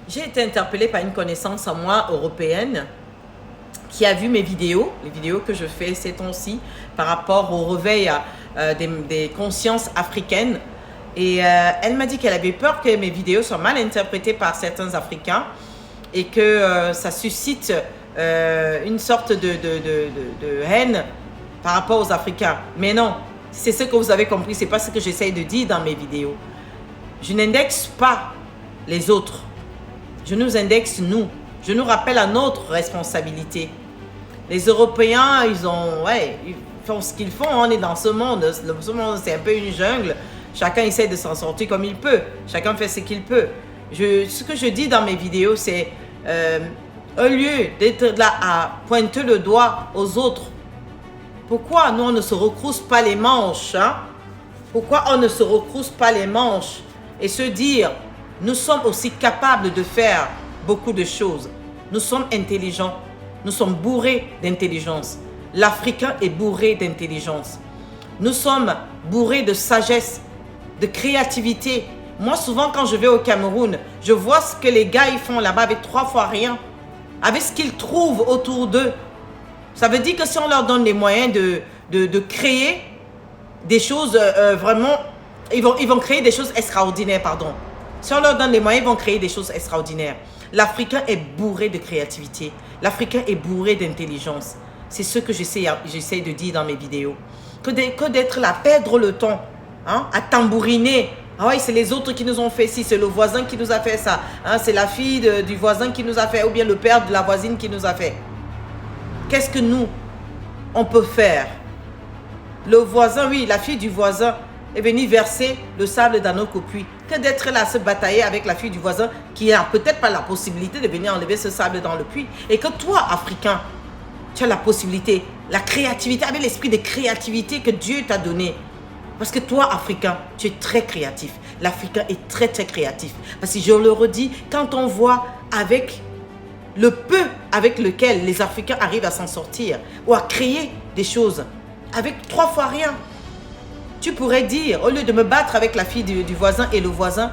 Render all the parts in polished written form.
J'ai été interpellée par une connaissance à moi européenne qui a vu mes vidéos, les vidéos que je fais ces temps-ci par rapport au réveil des consciences africaines. Et elle m'a dit qu'elle avait peur que mes vidéos soient mal interprétées par certains Africains et que ça suscite une sorte de haine par rapport aux Africains. Mais non, c'est ce que vous avez compris, c'est pas ce que j'essaye de dire dans mes vidéos. Je n'indexe pas les autres. Je nous indexe nous. Je nous rappelle à notre responsabilité. Les Européens, ils font ce qu'ils font. On est dans ce monde. Ce monde, c'est un peu une jungle. Chacun essaie de s'en sortir comme il peut. Chacun fait ce qu'il peut. Ce que je dis dans mes vidéos, c'est au lieu d'être là à pointer le doigt aux autres, pourquoi nous, on ne se recrousse pas les manches, hein? Pourquoi on ne se recrousse pas les manches et se dire, nous sommes aussi capables de faire beaucoup de choses. Nous sommes intelligents. Nous sommes bourrés d'intelligence. L'Africain est bourré d'intelligence. Nous sommes bourrés de sagesse, de créativité. Moi, souvent, quand je vais au Cameroun, je vois ce que les gars ils font là-bas avec 3 fois rien, avec ce qu'ils trouvent autour d'eux. Ça veut dire que si on leur donne les moyens de créer des choses vraiment, ils vont créer des choses extraordinaires, pardon. Si on leur donne les moyens, ils vont créer des choses extraordinaires. L'Africain est bourré de créativité. L'Africain est bourré d'intelligence. C'est ce que j'essaie de dire dans mes vidéos. Que d'être là, perdre le temps, hein, à tambouriner. Ah oui, c'est les autres qui nous ont fait ci, c'est le voisin qui nous a fait ça. Hein, c'est la fille du voisin qui nous a fait, ou bien le père de la voisine qui nous a fait. Qu'est-ce que nous, on peut faire? Le voisin, oui, la fille du voisin est venue verser le sable dans nos copuis. Que d'être là à se batailler avec la fille du voisin qui n'a peut-être pas la possibilité de venir enlever ce sable dans le puits. Et que toi, Africain, tu as la possibilité, la créativité, avec l'esprit de créativité que Dieu t'a donné. Parce que toi, Africain, tu es très créatif. L'Africain est très, très créatif. Parce que je le redis, quand on voit avec le peu avec lequel les Africains arrivent à s'en sortir ou à créer des choses, avec 3 fois rien, tu pourrais dire, au lieu de me battre avec la fille du voisin et le voisin,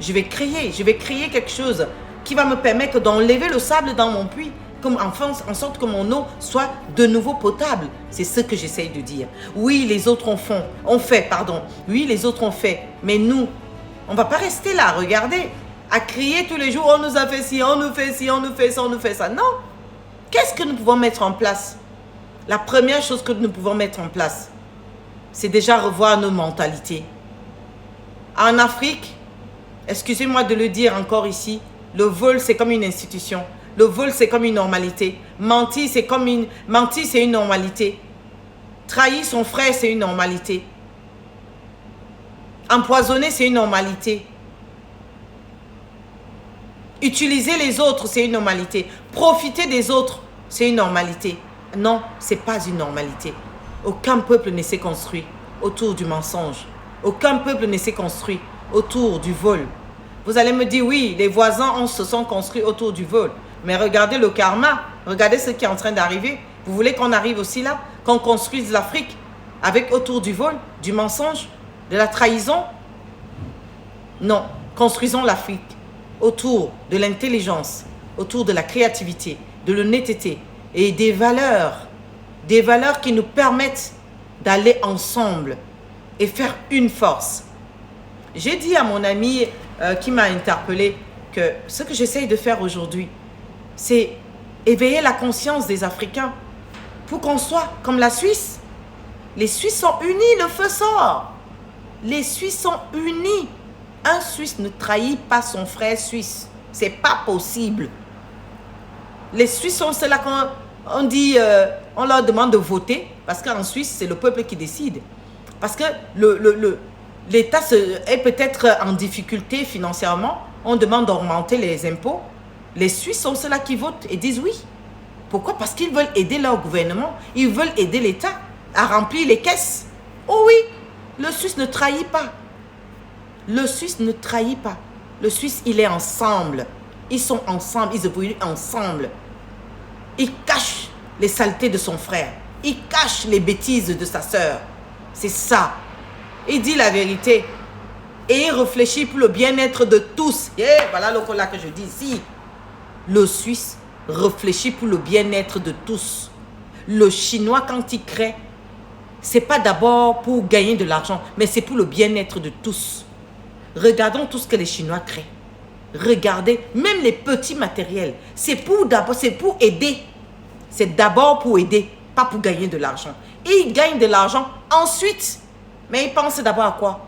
je vais créer quelque chose qui va me permettre d'enlever le sable dans mon puits, en sorte que mon eau soit de nouveau potable. C'est ce que j'essaye de dire. Oui, les autres ont fait. Oui, les autres ont fait. Mais nous, on ne va pas rester là, regardez, à crier tous les jours, on nous a fait ci, on nous fait ci, on nous fait ça, on nous fait ça. Non. Qu'est-ce que nous pouvons mettre en place? La première chose que nous pouvons mettre en place, c'est déjà revoir nos mentalités. En Afrique, excusez-moi de le dire encore ici, le vol, c'est comme une institution. Le vol, c'est comme une normalité. Mentir, c'est une normalité. Trahir son frère, c'est une normalité. Empoisonner, c'est une normalité. Utiliser les autres, c'est une normalité. Profiter des autres, c'est une normalité. Non, ce n'est pas une normalité. Aucun peuple ne s'est construit autour du mensonge. Aucun peuple ne s'est construit autour du vol. Vous allez me dire, oui, les voisins se sont construits autour du vol. Mais regardez le karma, regardez ce qui est en train d'arriver. Vous voulez qu'on arrive aussi là, qu'on construise l'Afrique avec autour du vol, du mensonge, de la trahison? Non, construisons l'Afrique autour de l'intelligence, autour de la créativité, de l'honnêteté et des valeurs qui nous permettent d'aller ensemble et faire une force. J'ai dit à mon ami qui m'a interpellé que ce que j'essaye de faire aujourd'hui, c'est éveiller la conscience des Africains pour qu'on soit comme la Suisse. Les Suisses sont unis, le feu sort. Les Suisses sont unis. Un Suisse ne trahit pas son frère suisse. C'est pas possible. Les Suisses sont ceux-là qu'on dit, on leur demande de voter parce qu'en Suisse, c'est le peuple qui décide. Parce que l'État est peut-être en difficulté financièrement. On demande d'augmenter les impôts. Les Suisses sont ceux-là qui votent et disent oui. Pourquoi? Parce qu'ils veulent aider leur gouvernement. Ils veulent aider l'État à remplir les caisses. Oh oui, le Suisse ne trahit pas. Le Suisse ne trahit pas. Le Suisse, il est ensemble. Ils sont ensemble, ils évoluent ensemble. Il cache les saletés de son frère. Il cache les bêtises de sa sœur. C'est ça. Il dit la vérité. et il réfléchit pour le bien-être de tous. Et voilà le là que je dis ici. Le Suisse réfléchit pour le bien-être de tous. Le Chinois, quand il crée, c'est pas d'abord pour gagner de l'argent, mais c'est pour le bien-être de tous. Regardons tout ce que les Chinois créent. Regardez, même les petits matériels, c'est pour aider. C'est d'abord pour aider, pas pour gagner de l'argent. Et ils gagnent de l'argent ensuite. Mais ils pensent d'abord à quoi?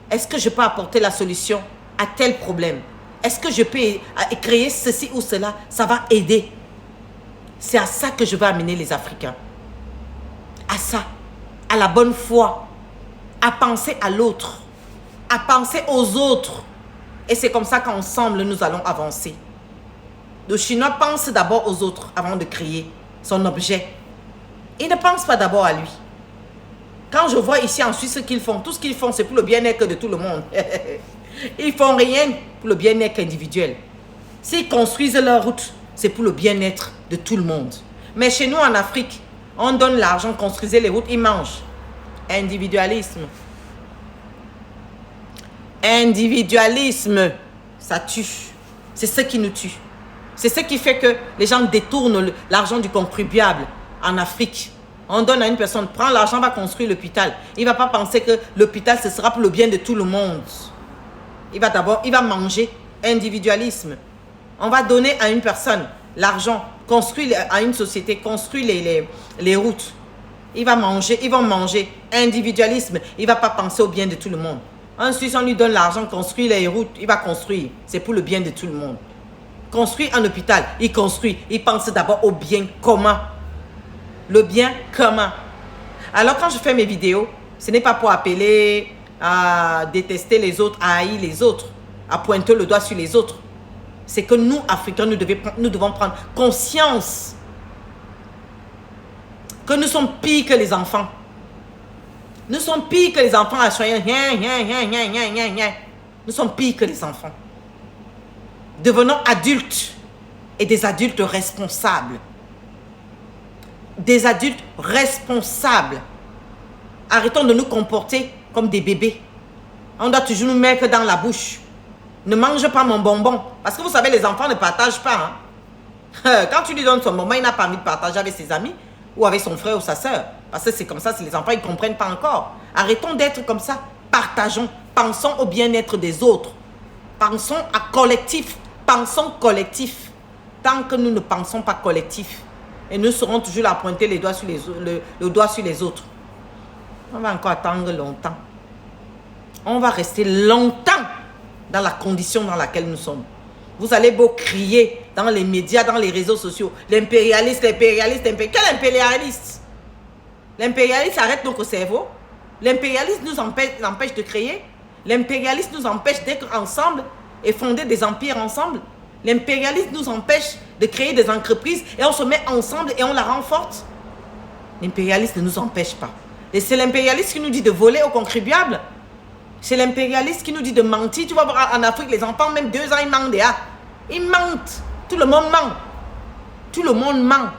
Est-ce que je peux apporter la solution à tel problème? Est-ce que je peux créer ceci ou cela? Ça va aider. C'est à ça que je veux amener les Africains. À ça. À la bonne foi. À penser à l'autre. À penser aux autres. Et c'est comme ça qu'ensemble, nous allons avancer. Le Chinois pense d'abord aux autres avant de créer son objet. Il ne pense pas d'abord à lui. Quand je vois ici en Suisse ce qu'ils font, tout ce qu'ils font, c'est pour le bien-être de tout le monde. Ils ne font rien pour le bien-être individuel. S'ils construisent leur route, c'est pour le bien-être de tout le monde. Mais chez nous en Afrique, on donne l'argent, construisez les routes, ils mangent. Individualisme. Individualisme, ça tue. C'est ce qui nous tue. C'est ce qui fait que les gens détournent l'argent du contribuable en Afrique. On donne à une personne, prends l'argent, va construire l'hôpital. Il ne va pas penser que l'hôpital, ce sera pour le bien de tout le monde. Il va manger. Individualisme. On va donner à une personne l'argent, construire à une société, construire les routes. Ils vont manger. Individualisme. Il ne va pas penser au bien de tout le monde. Ensuite, on lui donne l'argent, construire les routes. Il va construire. C'est pour le bien de tout le monde. Construire un hôpital. Il construit. Il pense d'abord au bien commun. Le bien commun. Alors, quand je fais mes vidéos, ce n'est pas pour appeler à détester les autres, à haïr les autres, à pointer le doigt sur les autres. C'est que nous, Africains, nous devons prendre conscience que nous sommes pires que les enfants. Nous sommes pires que les enfants à choyer. Nous sommes pires que les enfants. Devenons adultes et des adultes responsables. Des adultes responsables. Arrêtons de nous comporter comme des bébés. On doit toujours nous mettre dans la bouche. Ne mange pas mon bonbon. Parce que vous savez, les enfants ne partagent pas. Hein? Quand tu lui donnes son bonbon, il n'a pas envie de partager avec ses amis ou avec son frère ou sa soeur. Parce que c'est comme ça, si les enfants ne comprennent pas encore. Arrêtons d'être comme ça. Partageons. Pensons au bien-être des autres. Pensons à collectif. Pensons collectif. Tant que nous ne pensons pas collectif, et nous serons toujours là à pointer le doigt sur les autres. On va encore attendre longtemps. On va rester longtemps dans la condition dans laquelle nous sommes. Vous allez beau crier dans les médias, dans les réseaux sociaux. L'impérialiste. Quel impérialiste? L'impérialiste arrête notre cerveau. L'impérialiste nous empêche de créer. L'impérialiste nous empêche d'être ensemble et fonder des empires ensemble. L'impérialisme nous empêche de créer des entreprises et on se met ensemble et on la rend forte. L'impérialisme ne nous empêche pas. Et c'est l'impérialiste qui nous dit de voler aux contribuables. C'est l'impérialiste qui nous dit de mentir. Tu vas voir en Afrique, les enfants, même 2 ans, ils mentent déjà. Ils mentent. Tout le monde ment. Tout le monde ment.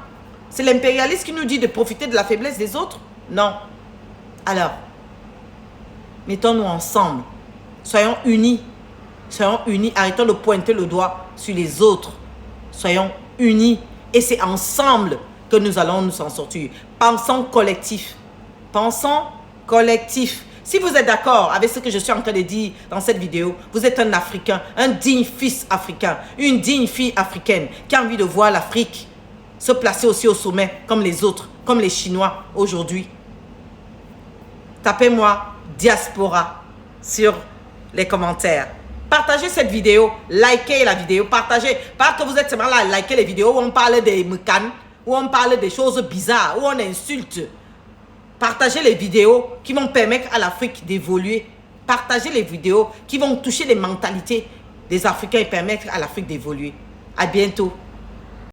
C'est l'impérialiste qui nous dit de profiter de la faiblesse des autres? Non. Alors, mettons-nous ensemble. Soyons unis. Soyons unis. Arrêtons de pointer le doigt sur les autres. Soyons unis. Et c'est ensemble que nous allons nous en sortir. Pensons collectif. Pensons collectif. Si vous êtes d'accord avec ce que je suis en train de dire dans cette vidéo, vous êtes un Africain, un digne fils africain, une digne fille africaine qui a envie de voir l'Afrique se placer aussi au sommet comme les autres, comme les Chinois aujourd'hui. Tapez-moi diaspora sur les commentaires. Partagez cette vidéo, likez la vidéo, partagez. Pas que vous êtes seulement là à liker les vidéos où on parle des moukanes, où on parle des choses bizarres, où on insulte. Partagez les vidéos qui vont permettre à l'Afrique d'évoluer. Partagez les vidéos qui vont toucher les mentalités des Africains et permettre à l'Afrique d'évoluer. À bientôt.